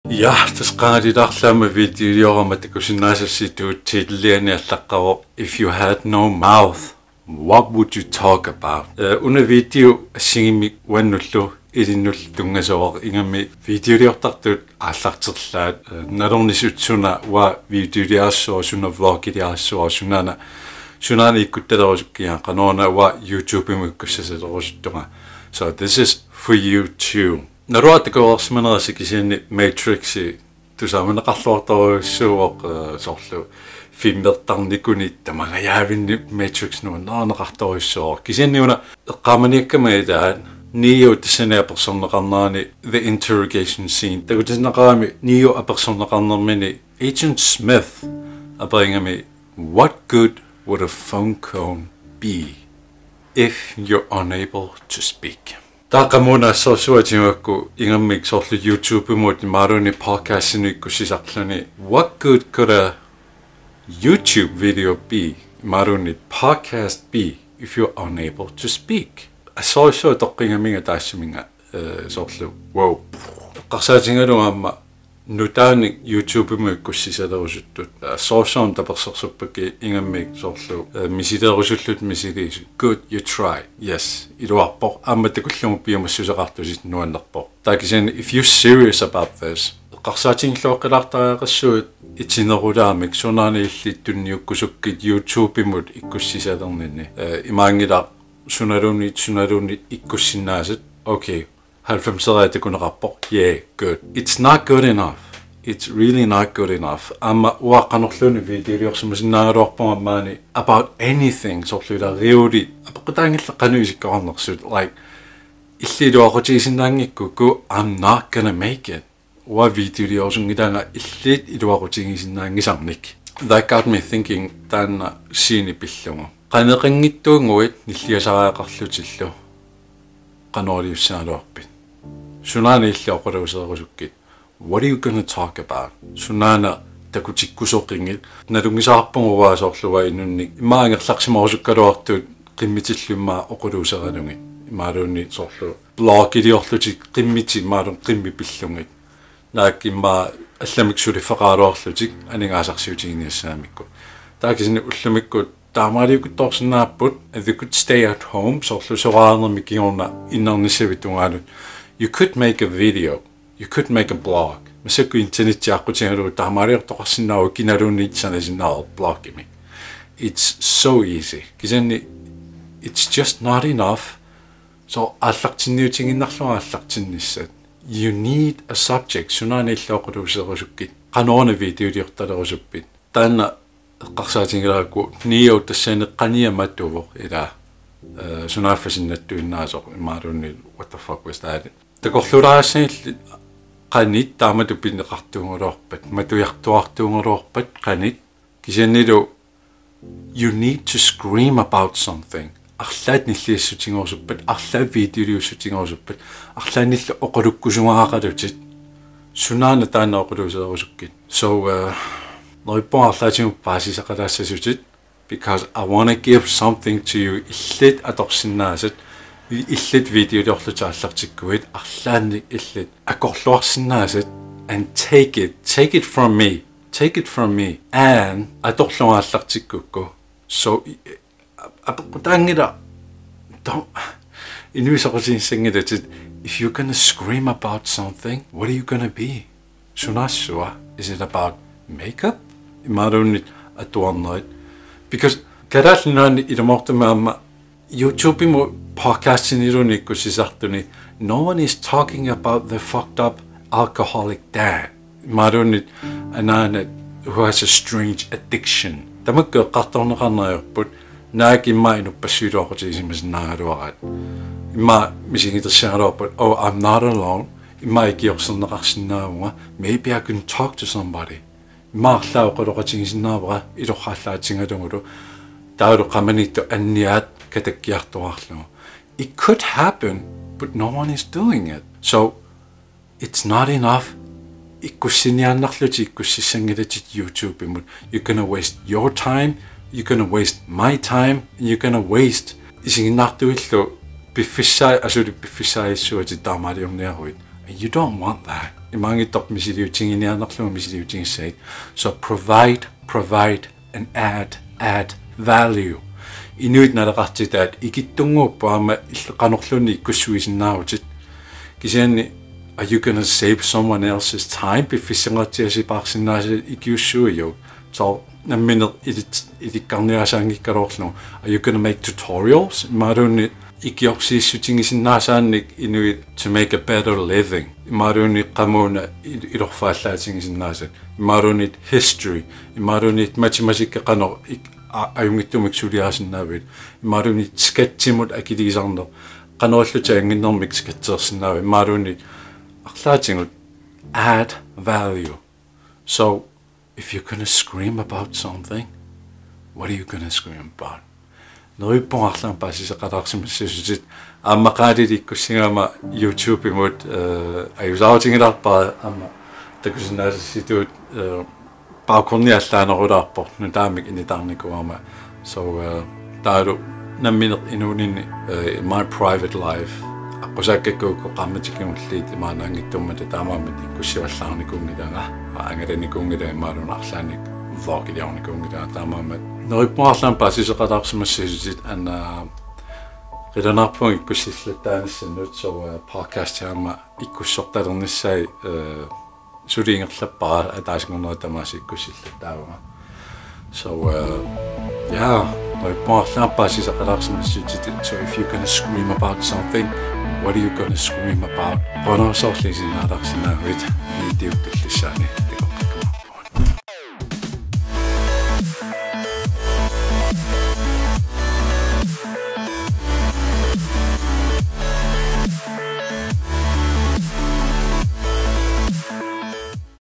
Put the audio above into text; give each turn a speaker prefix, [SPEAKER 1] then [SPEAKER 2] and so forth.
[SPEAKER 1] Ja, das qaalilaarlaama videoramatakusinnaasasituut tiilliani allaqqa if you had no mouth, what would you talk about? Una video assingimi wannullu ilinnull tungasoor ingami videoliortartut aallarterlaat nalornisutsuna wa videoliarsoo sunna vlogiliarsoo sunana ikkuttalerusukkiaan qanoona wa YouTube-imukkussasalerusuttunga. So this is for you too. Naruatakoorsimanerasi kisianni Matrixi tusamanaqarluartoruissuuq sorlu filmertarnikuni tamagayaavinni Matrix nuannaarnaqartoruissuuq kisianniuna eqqaamaniakkama itaan Neo tasania personeqarnaani the interrogation scene tagutisnaqaami Neo apersonneqarnermini Agent Smith aperingami what good would a phone call be if you're unable to speak? Taqamuna sosuatimakku ingammik sorlu YouTube-imut maruni podcast-inikku sisarluni what good could a YouTube video be maruni podcast be if you're unable to speak? So toqqingaminga taassuminga sorlu wow qarsaatingaluamma nutaani YouTube-imukku sisalerusuttut soorsoon tapersersuppaki ingammik sorlu misilerusullut misiliisu good you try yes iluarpoq aammattakullumu piumassuseqartusit nuannerpoq taakisen if you're serious about this qarsaatinglooqilartariaqassuut itinerulaamik sunaani illittunniukkusukkit YouTube-imut ikkussisalernini imaangilaq sunalunit ikkussinnaasat okay 90% yeah good it's not good enough it's really not good enough amma uaqanorluni videoriorsumasinnaagaluarpamammaani about anything sorlula riuli apaqtaangilla qanuisikkornersuut like illiluaqutigisinnaangikkuku I'm not gonna make it wa videoriorsungilaanga illit iluaqutigisinnaangisarnik that got me thinking taanna siini pillungu qaneqinngittuunguit nilliasaraaqarlutillu qanooriussaaluarpit sunana illioquluuserusukkit what are you going to talk about sunana takutikkusoqingit nalungisaarpunguwaasorluwa innunnik imaangerlarsimorusukkaluartuut qimmitillummaa oquluuseranungit imaaluunni sorlu blogiliorlutik qimmiti maalun qimmipillungit naakimmaa allamiksuliffaqaaluarlutik aningaasarsiutiginniassaamikku taakisinni ullumikku taamaaliukuttorsinnaaput they could stay at home sorlu soqaanermikiorna innarnissavitungaalut you could make a video you could make a blog masakku internetiaqqutigalu taamaaliortoqarsinnaagu kinaluunniitsanasinnaaro blogimi it's so easy kisanni it's just not enough so аллартинниутингиннарлуга аллартиннissat you need a subject sunaani illooquluuserusukkit qanoorna videoliortalerusuppit taanna qarsaatingilaaku Neo tassaneqqaniamattuvoq ila sunaaffasinnattuinnaasoq imaaluunni what the fuck was that takorlulaassailli qanit taamatupinneqartuunguluorpat matujartuartuunguluorpat qanit kisiannilu you need to scream about something arlaat nilliassutigorsuppat arlaat videoliussutigorsuppat arlaanilla oqalukkusungaaqalutit sunaana taanna oqaluuserusukkit so noippoarlaatimuppaassisaqalaassasutit because I want to give something to you illit atorsinnaasat illit videoliorlutaallartikkuit arlaannik illit akorluarsinnaasat and take it from me and atorluaallartikkukku so apaqutaangila don't inuisoqutinssangilatit if you're going to scream about something what are you going to be sunassua is it about makeup imaaluunnit atuarnerit because kadaallunaani ilumortumaamma YouTube-imu podcastinilunnikku sisartuni no one is talking about the fucked up alcoholic dad imaaluunnit anaana who has a strange addiction tamakku eqqartorneqarneriorput naakimma inuppassuiluaqutigisimasinnaaluarat imma misingitersialuarput oh I'm not alone imma ikiorserneqarsinnaavuga maybe I can talk to somebody maarlaaoqaloqatigisinnaavara ilorraallaatigalungulu taalu qamanittu anniaat katakkiartuarlugu it could happen but no one is doing it so it's not enough ikkussiniaannarluti ikkussissangilatit YouTube imut you're going to waste your time you're going to waste my time and you're going to waste isinginnartuillu piffissai asuli piffissaissuati taamaaliorniaruit and you don't want that imangitop misiliutinginiarnerluma misiliutingissaat. So provide and add value. Inuit nalaqartitaat ikittunguuppaama illeqanorluni ikkussuisinnarutit kisianni are you going to save someone else's time piffisingertiasipaarsinnaasi ikiussuiu so namminer ilikkarniasaangikkalorlu are you going to make tutorials maarunni ikiorsiissutingisinnaasaanik inuit to make a better living maarunni qamuuna ilorfaallaatigisinnaasat maarunni history maarunni mathematikkeqanor ajungittumik suliaasinnaavit maarunni sketchimut akiliisarner qanorallutaanginnermik sketsersinnaavit maarunni add value. So if you're going to scream about something, what are you going to scream about? Noripongarlan paasiseqalarsimassasutit ammaqaalilikkussingama YouTube imut ayusaatingilarpaa amma takusinnaasissituut paakorniallaanerulaarpor nutaamik initarnikuama so taalu namminer inuuninni my private life qusaakkakkuukko qaamatikiulliit imaanaangittummata taamaammat ikkussivallarnikuungilanga aangalanikuungila imaalunarlaanik vlogiliarnikuungila taamaammat neripuarlaan paasiseqalaarsimassasutit anna qilanarpung ikkussillattaanissannut so podcast haama ikkussortalernissai suliingerlappara ataasingornera tamaasi ikkussillattaavanga so yeah so if you're going to scream about something, what are you going to scream about? Qonorsorlisinnaararsinnaavit niitiuttullissaani